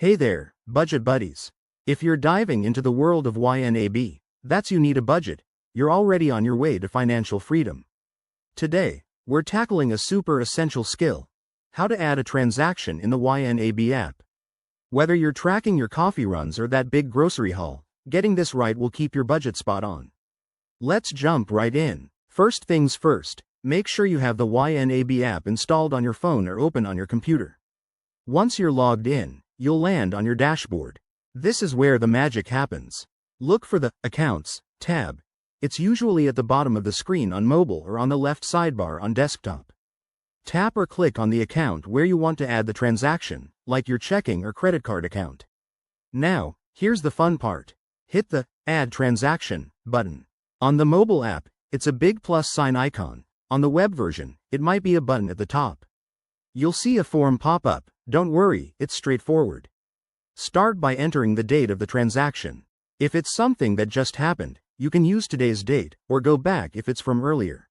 Hey there, budget buddies. If you're diving into the world of YNAB, that's you need a budget, you're already on your way to financial freedom. Today, we're tackling a super essential skill: how to add a transaction in the YNAB app. Whether you're tracking your coffee runs or that big grocery haul, getting this right will keep your budget spot on. Let's jump right in. First things first, make sure you have the YNAB app installed on your phone or open on your computer. Once you're logged in, you'll land on your dashboard. This is where the magic happens. Look for the Accounts tab. It's usually at the bottom of the screen on mobile or on the left sidebar on desktop. Tap or click on the account where you want to add the transaction, like your checking or credit card account. Now, here's the fun part. Hit the Add Transaction button. On the mobile app, it's a big plus sign icon. On the web version, it might be a button at the top. You'll see a form pop up. Don't worry, it's straightforward. Start by entering the date of the transaction. If it's something that just happened, you can use today's date, or go back if it's from earlier.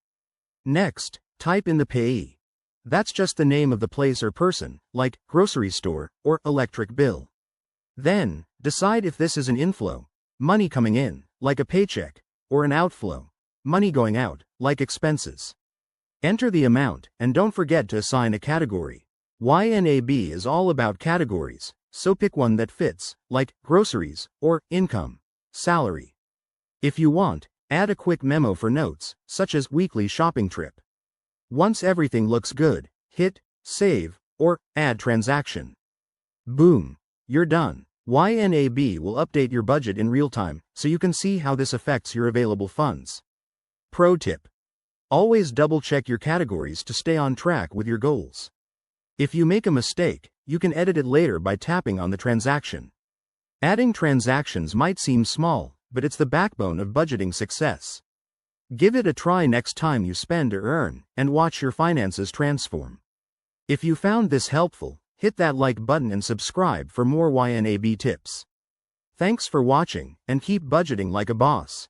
Next, type in the payee. That's just the name of the place or person, like grocery store or electric bill. Then, decide if this is an inflow, money coming in, like a paycheck, or an outflow, money going out, like expenses. Enter the amount, and don't forget to assign a category. YNAB is all about categories, so pick one that fits, like groceries, or income, salary. If you want, add a quick memo for notes, such as weekly shopping trip. Once everything looks good, hit Save, or Add Transaction. Boom! You're done. YNAB will update your budget in real time, so you can see how this affects your available funds. Pro tip: always double-check your categories to stay on track with your goals. If you make a mistake, you can edit it later by tapping on the transaction. Adding transactions might seem small, but it's the backbone of budgeting success. Give it a try next time you spend or earn, and watch your finances transform. If you found this helpful, hit that like button and subscribe for more YNAB tips. Thanks for watching, and keep budgeting like a boss.